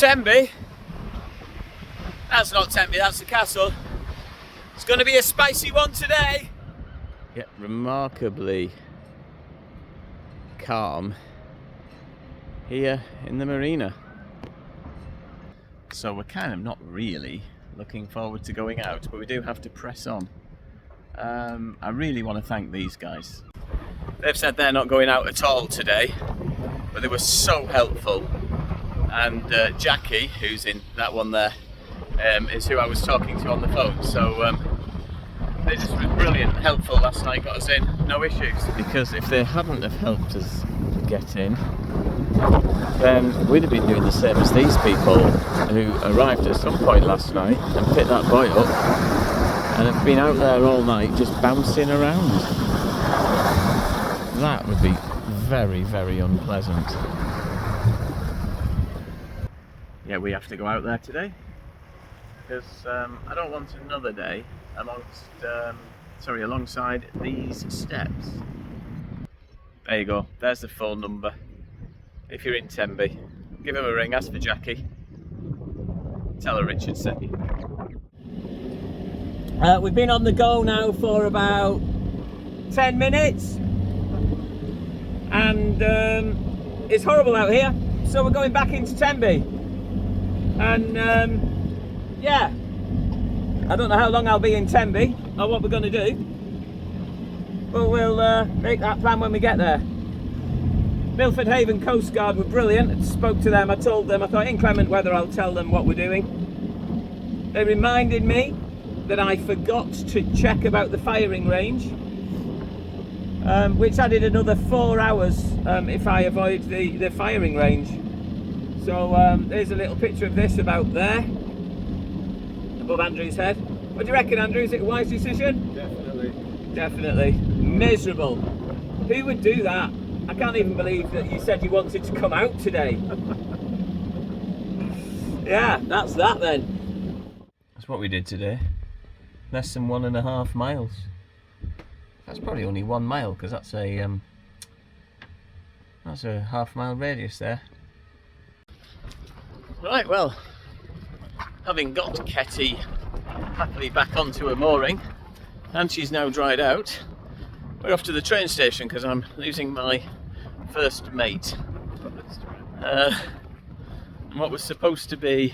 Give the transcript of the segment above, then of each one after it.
Tenby. That's not Tenby, that's the castle. It's going to be a spicy one today. Yet remarkably calm here in the marina. So we're kind of not really looking forward to going out, but we do have to press on. I really want to thank these guys. They've said they're not going out at all today, but they were so helpful. And Jackie, who's in that one there, is who I was talking to on the phone. So they just were brilliant, helpful last night, got us in, no issues. Because if they hadn't have helped us get in, then we'd have been doing the same as these people who arrived at some point last night and picked that boy up and have been out there all night just bouncing around. That would be very, very unpleasant. Yeah, we have to go out there today because I don't want another day alongside these steps. There you go, there's the phone number. If you're in Tenby, give him a ring, ask for Jackie. Tell her Richard sent you. We've been on the go now for about 10 minutes and it's horrible out here, so we're going back into Tenby. And yeah, I don't know how long I'll be in Tenby or what we're going to do, but we'll make that plan when we get there. Milford Haven Coast Guard were brilliant. I spoke to them, I told them, I thought inclement weather, I'll tell them what we're doing. They reminded me that I forgot to check about the firing range, which added another 4 hours if I avoid the firing range. So there's a little picture of this about there, above Andrew's head. What do you reckon, Andrew? Is it a wise decision? Definitely. Definitely. Miserable. Who would do that? I can't even believe that you said you wanted to come out today. Yeah, that's that then. That's what we did today. Less than 1.5 miles. That's probably only 1 mile because that's a half-mile radius there. Right, well, having got Ketty happily back onto her mooring, and she's now dried out, we're off to the train station because I'm losing my first mate. And what was supposed to be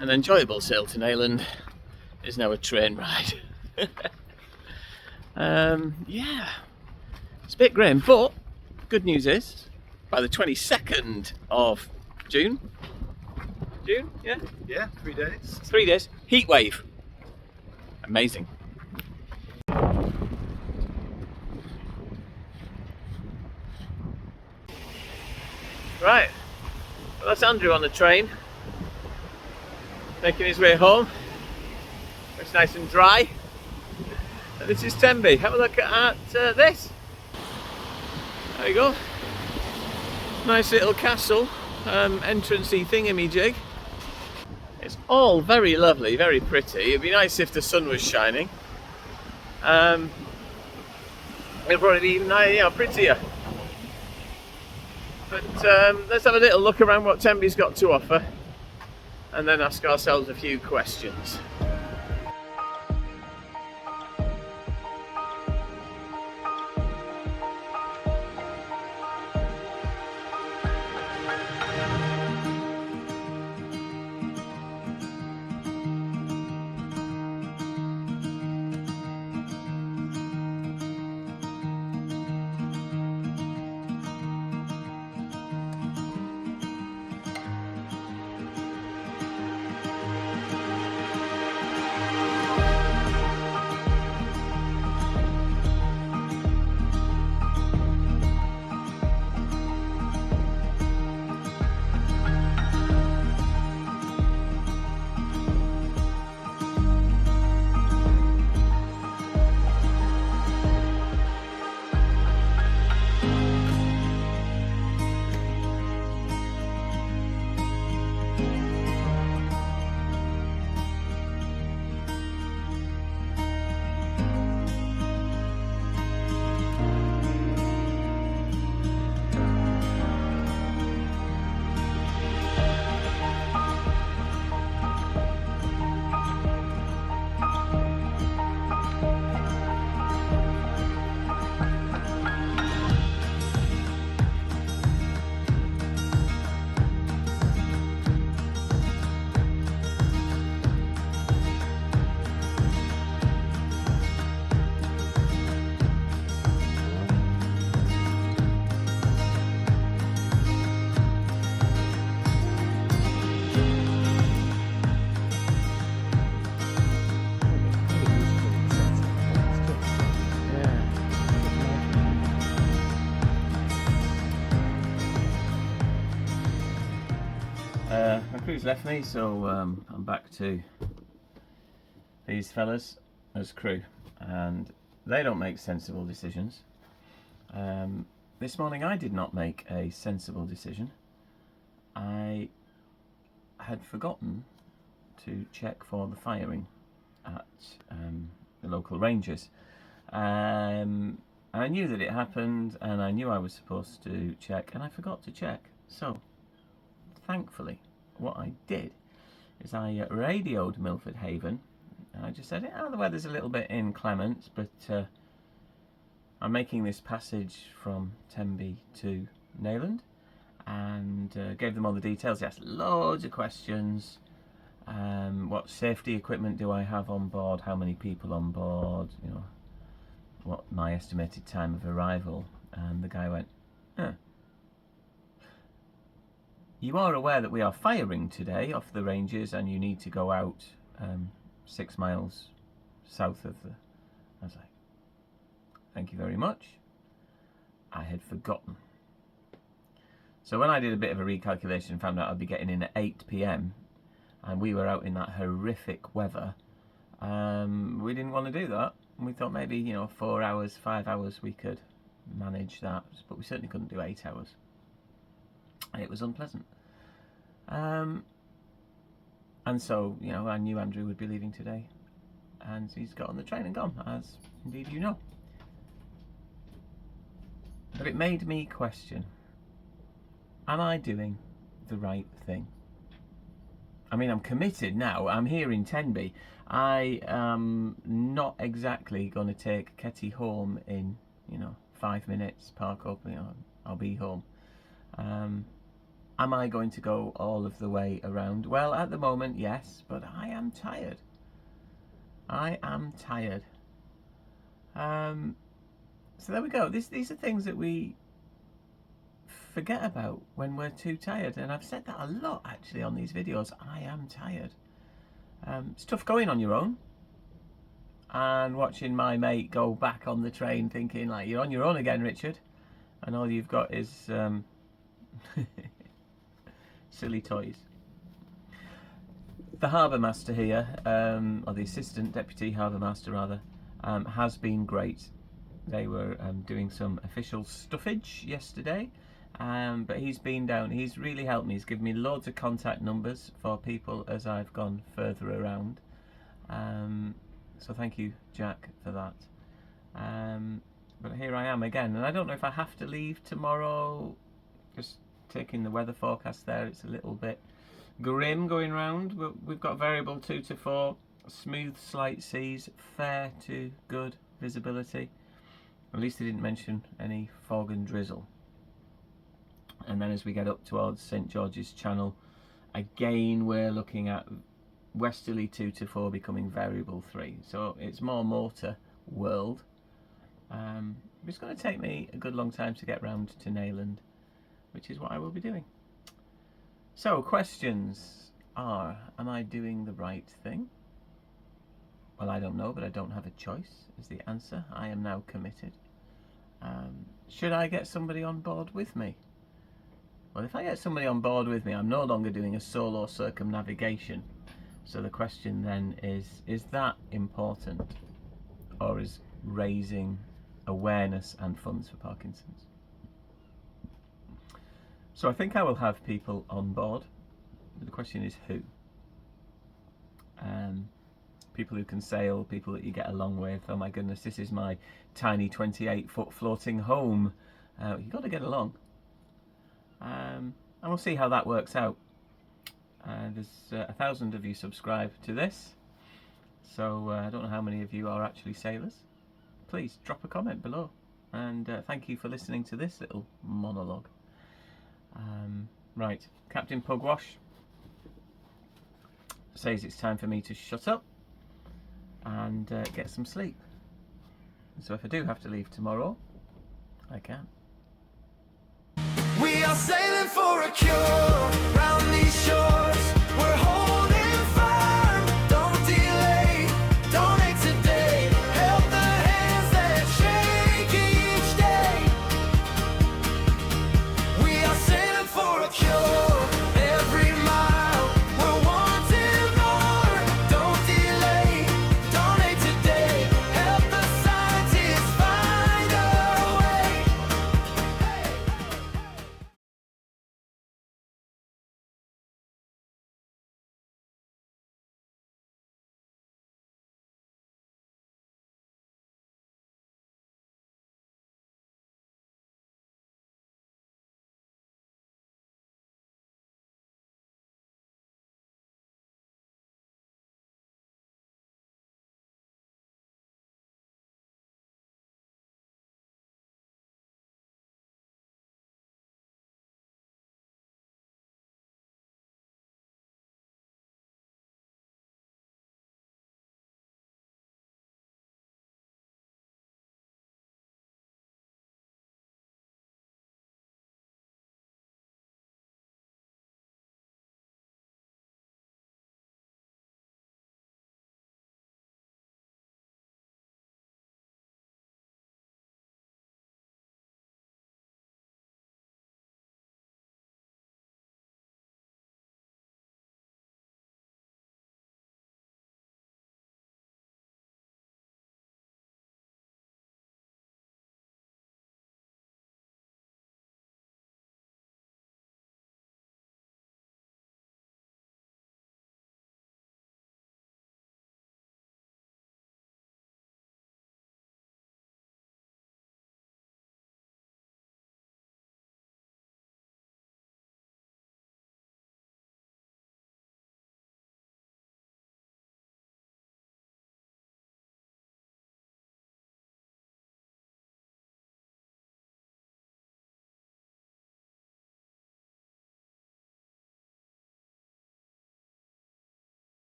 an enjoyable sail to Nayland is now a train ride. Yeah, it's a bit grim, but good news is by the 22nd of June, yeah? Yeah, 3 days. 3 days, heat wave. Amazing. Right, well, that's Andrew on the train, making his way home. It's nice and dry. And this is Tenby. Have a look at this. There you go. Nice little castle, entrancey thingamajig. It's all very lovely, very pretty. It'd be nice if the sun was shining. It'd probably be even prettier. But let's have a little look around what Tenby's got to offer and then ask ourselves a few questions. My crew's left me, so I'm back to these fellas as crew, and they don't make sensible decisions. This morning I did not make a sensible decision. I had forgotten to check for the firing at the local rangers. And I knew that it happened, and I knew I was supposed to check, and I forgot to check. So, thankfully, what I did is I radioed Milford Haven, and I just said, the weather's a little bit inclement, but I'm making this passage from Tenby to Nayland, and gave them all the details. They asked loads of questions. What safety equipment do I have on board? How many people on board? You know, what my estimated time of arrival. And the guy went, you are aware that we are firing today off the ranges, and you need to go out 6 miles south of the... I was like, thank you very much. I had forgotten. So when I did a bit of a recalculation and found out I'd be getting in at 8 PM, and we were out in that horrific weather, we didn't want to do that. And we thought maybe, 4 hours, 5 hours we could manage that, but we certainly couldn't do 8 hours. It was unpleasant. And so, I knew Andrew would be leaving today, and he's got on the train and gone, as indeed you know. But it made me question, am I doing the right thing? I mean, I'm committed now. I'm here in Tenby. I am not exactly going to take Ketty home in, 5 minutes, park up, I'll be home. Am I going to go all of the way around? Well, at the moment, yes, but I am tired. I am tired. So there we go. These are things that we forget about when we're too tired, and I've said that a lot actually on these videos. I am tired. It's tough going on your own and watching my mate go back on the train thinking like, you're on your own again, Richard, and all you've got is silly toys. The harbour master here, or the assistant deputy harbour master rather, has been great. They were doing some official stuffage yesterday, but he's been down. He's really helped me. He's given me loads of contact numbers for people as I've gone further around. So thank you, Jack, for that. But here I am again, and I don't know if I have to leave tomorrow. Just taking the weather forecast there, it's a little bit grim going round, but we've got variable 2 to 4, smooth slight seas, fair to good visibility. At least they didn't mention any fog and drizzle. And then as we get up towards St George's Channel, again we're looking at westerly 2 to 4 becoming variable 3. So it's more motor world. It's going to take me a good long time to get round to Nayland, which is what I will be doing. So questions are, am I doing the right thing? Well, I don't know, but I don't have a choice is the answer. I am now committed. Should I get somebody on board with me? Well, if I get somebody on board with me, I'm no longer doing a solo circumnavigation. So the question then is that important? Or is raising awareness and funds for Parkinson's? So I think I will have people on board. The question is who? People who can sail, people that you get along with. Oh my goodness, this is my tiny 28-foot floating home. You've got to get along. And we'll see how that works out. There's 1,000 of you subscribe to this, so I don't know how many of you are actually sailors. Please drop a comment below, and thank you for listening to this little monologue. Right, Captain Pugwash says it's time for me to shut up and get some sleep. So if I do have to leave tomorrow, I can. We are sailing for a cure.